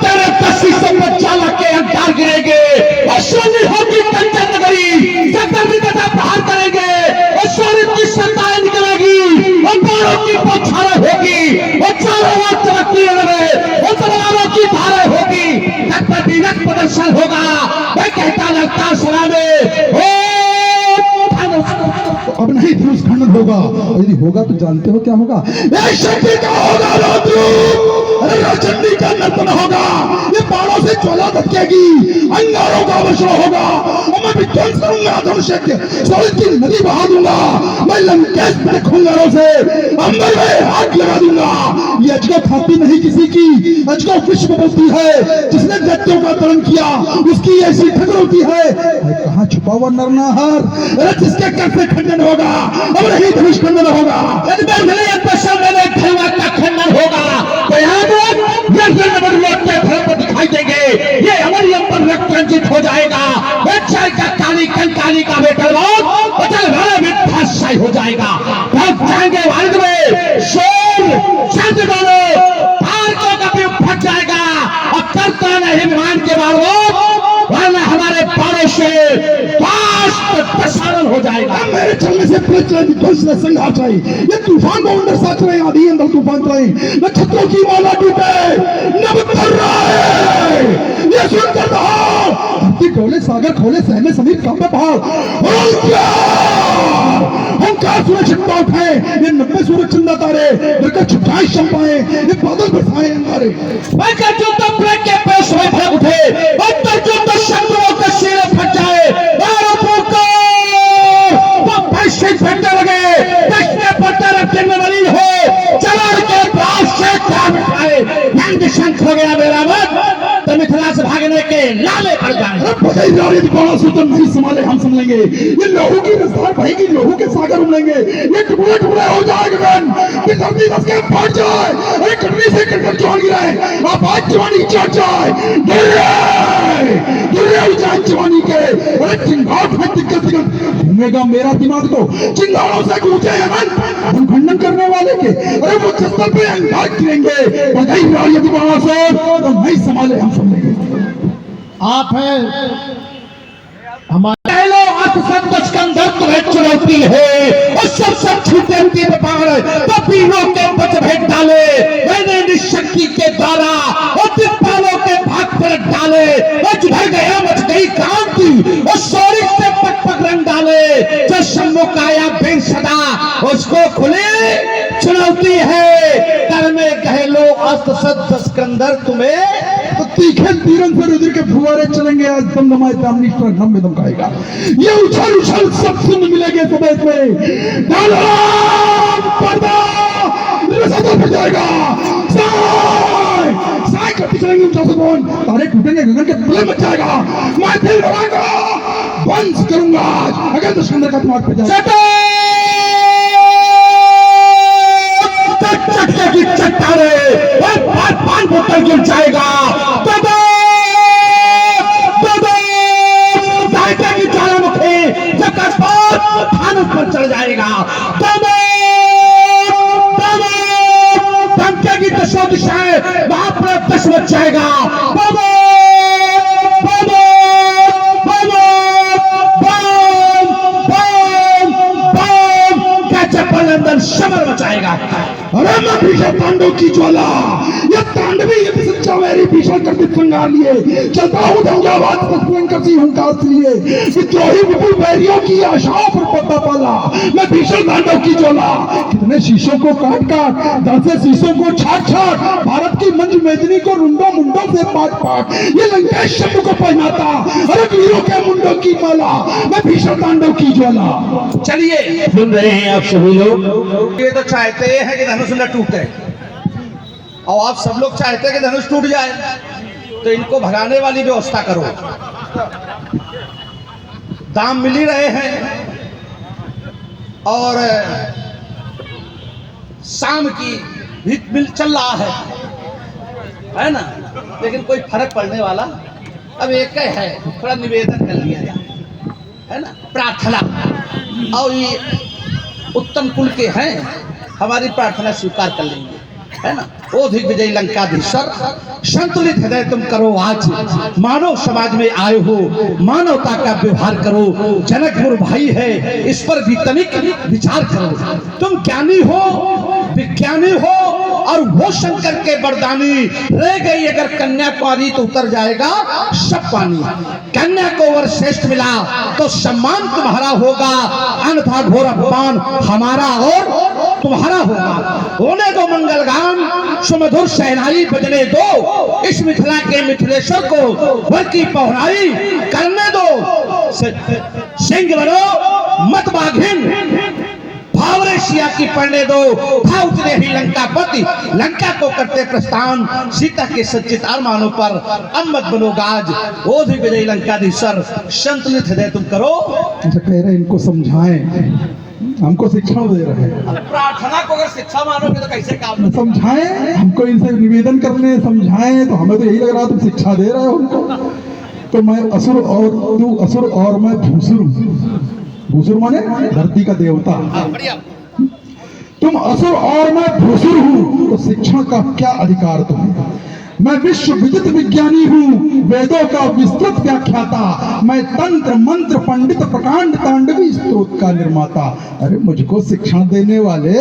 तेरे कसी से चालक के अंकार गिरेंगे, अश्वनी होगी कंचन नगरी, जगदम्बी तथा प्रहार करेंगे, अश्वनी की सत्ताएं निकलेगी और बाणों की बौछारें होगी और चारों ओर चमकती रहे और तलवारों की धारें होगी, तत्पर रक्त प्रदर्शन होगा। मैं कहता लगता सलाह में अब नहीं धनुष खंडन होगा, और यदि होगा तो जानते हो क्या होगा, शक्ति का होगा चंडी का नर्तन होगा, ये बाणों से ज्वाला धकेगी, अंगारों का वर्षण होगा और मैं विध्वंस करूंगा धनुष की नदी बहा दूंगा, मैं लंकेश पे खुंगारों से अंबर में आग लगा दूंगा। ये अजगर खाती नहीं किसी की, अजगर विश्व बोलती है, जिसने दैत्यों का दलन किया उसकी ऐसी ठगर होती है। कहाँ छुपा हुआ नरनाहर, जिसके कर से खंडन होगा अब नहीं धनुष खंडन होगा, खंडन होगा दिखाई देंगे, ये हमारी अंबर रक्त रंजित हो जाएगा, काली कंकाली का बेटा हो जाएगा, जाएंगे भारत में शोर शब्द डालो, भारतों का भी फट जाएगा और करता नहीं विमान के बावजूद वरना हमारे बारों से प्रसारण हो जाएगा। मेरे चलने से संघार चाहिए, ये तूफान को अंदर साथ रहे, आधी अंदर तूफान रहे, नक्षत्रों की माला टूटे, नभ कर रहा है सुनकर दहाड़, धरती डोले सागर खोले सहमे समीर कांपे पहाड़। ओंकार सूरज छिपा उठाए, ये 90 सूरज चंदा तारे, मिलकर छुटाए शंपाए, ये बादल बरसाए अंगारे। बैकर जो तो ब्रेक के पेश में भाग उठे, बैकर जो तो शत्रुओं के सिरे फट जाए, पैसे फटने लगे, दक्षिण पत्थर रखने में मलिन हो, चलार के पास से काम उठाए, रंग शंख हो गया मेरा मत, तो मिथिला से भागने के लाले पड़ जाए। बधाई रानी दीवाना सुल्तान नहीं संभाले हम संभलेंगे, ये लहू की रफ्तार बहेगी, लहू के सागर उमलेंगे, ये टुकड़े टुकड़े हो जाएंगे बहन, कि धरती धस के फट जाए, अरे कटनी से कटकर जवान गिराए, आप आज जवानी चढ़ जाए, गिरे हो जाए जवानी के, अरे चिंगाट में दिक्कत घूमेगा मेरा दिमाग तो चिंगारों से गूंजे हैं मन खंडन करने वाले के, अरे वो जस्तर पे अंगार गिरेंगे, बधाई रानी दीवाना से तो नहीं संभाले हम संभलेंगे। आप हैं हमारे सिकंदर तुम्हें चुनौती है, और सब छूटे उनके व्यापार, पपीलों के बच भेद डाले, मैंने निशक्ति के द्वारा और दिग्पालों के भाग पर डाले, और जुड़ गया मच गई क्रांति, और सौरी से पक पक रंग डाले, जो सम्मुख आया बेसदा उसको खुले चुनौती है, कर में कह लो अस्त्र सत्य सिकंदर तुम्हें, तो तीखे तीरन से रुधिर के फुवारे चलेंगे, आज दम दमाए दामनी पर दम में दमकाएगा, ये उछल उछल सब सुन मिलेंगे सुबह में, पर्दा फट जाएगा, साय करती चलेंगे ऊंचा से बोन, तारे टूटेंगे गगन के तले मच जाएगा, मैं दिल लगाऊंगा, वंश करूंगा आज अगर दुश्मन का दिमाग पे जाए। चटके की चट्टाने पान बोतल गिर जाएगा, की ज्वालामुखी थानों पर चढ़ जाएगा, धमके की दशो दिशाएं वहां पर दश मच जाएगा, अंदर शमर मचाएगा। अरे मैं भीषण तांडव की ज्वाला, ये तांडवी ये सच्चा मेरी भीषण कर्तित श्रृंगार लिए, चलता हूँ धंजावाद भयंकर सी हुंकार से लिए, विद्रोही विपुल वैरियों की आशाओं पर पत्ता पाला, मैं भीषण तांडव की ज्वाला, कितने शीशों को काट काट, दस शीशों को छाट छाट, भारत की मंज मेदिनी को रुंडों मुंडों से पाट पाट, ये लंकेश शब्द को पहनाता, अरे वीरों के मुंडों की माला, मैं भीषण तांडव की ज्वाला। चलिए सुन रहे हैं आप सभी लोग, ये तो चाहते हैं कि धनुष न टूटे, और आप सब लोग चाहते हैं कि धनुष टूट जाए, तो इनको भगाने वाली व्यवस्था करो। दाम मिल ही रहे हैं, और शाम की भी मिल चल रहा है ना, लेकिन कोई फर्क पड़ने वाला अब एक ही है, थोड़ा निवेदन कर लिया जाए, है ना, प्रार्थना, और ये उत्तम कुल के हैं, हमारी प्रार्थना स्वीकार कर लेंगे, है ना। ओ दिग्विजय लंकाधीश्वर, संतुलित हृदय तुम करो आज, मानव समाज में आए हो, मानवता का व्यवहार करो, जनक गुरु भाई है, इस पर भी तनिक विचार करो, तुम ज्ञानी हो, विज्ञानी हो, और वो शंकर के वरदानी, रह गई अगर कन्या कुंवारी तो उतर जाएगा सब पानी, कन्या को वर श्रेष्ठ मिला तो सम्मान तुम्हारा होगा, अन्यथा घोर अपमान हमारा और तुम्हारा होगा। होने दो मंगल गान, सुमधुर शहनाई बजने दो, इस मिथिला के मिथिलेश्वर को वर की पहनाई करने दो, सिंह बनो मत बाघिन, भावरे सिया की पढ़ने दो, था उतरे ही लंकापति, लंका को करते प्रस्थान, सीता के सच्चित अरमानों पर अम्मत बनो गाज, ओ दिग्विजय लंकाधीश्वर, संतुलित हृदय तुम करो। अच्छा कह रहे इनको समझाएं, हमको शिक्षा दे रहे हैं, प्रार्थना को अगर शिक्षा मानोगे तो कैसे काम समझाएं, हमको इनसे निवेदन करने समझाएं, तो हमें तो यही लग रहा तुम शिक्षा दे रहे हो उनको। तो मैं असुर और तू असुर और मैं भूसुर, भूसुर माने धरती का देवता, तुम असुर और मैं भूसुर हूँ, तो शिक्षा का क्या अधिकार तुम्हें? मैं विश्व विदित विज्ञानी हूँ, वेदों का विस्तृत व्याख्याता, मैं तंत्र मंत्र पंडित प्रकांड तांडवी स्त्रोत का निर्माता। अरे मुझको शिक्षण देने वाले,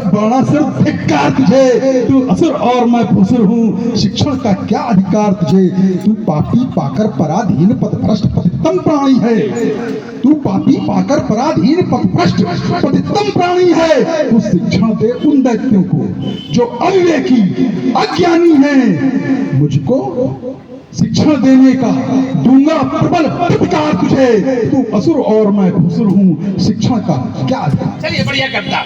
बड़ा सिर धिक्कार तुझे, तू असुर और मैं भुसुर हूँ, शिक्षण का क्या अधिकार तुझे? तू पापी पाकर पराधीन पथभ्रष्ट पतितम प्राणी है, तू पापी पाकर पराधीन पथभ्रष्ट पतितम प्राणी है। तू शिक्षण दे उन दैत्यों को जो अविवेकी अज्ञानी हैं। मुझको शिक्षण देने का दूंगा प्रबल अधिकार तुझे, तू असुर और मैं भुसुर हूँ, शिक्षण का क्या अधिकार? चलिए बढ़िया करता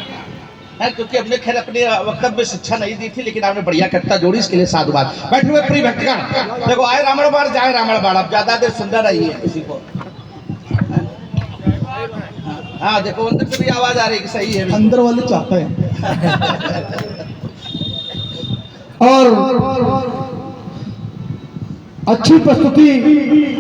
है, क्योंकि हमने खैर अपने वक्तव्य में शिक्षा नहीं दी थी, लेकिन आपने बढ़िया करता जोड़ी, इसके लिए साधुवाद। बैठे हुए प्रिय भक्तगण, देखो आए रावण बाण जाए रावण बाण, अब ज्यादा देर सुंदर रही है किसी को। हाँ देखो अंदर से भी आवाज आ रही है, सही है, अंदर वाले चाहते हैं। और अच्छी प्रस्तुति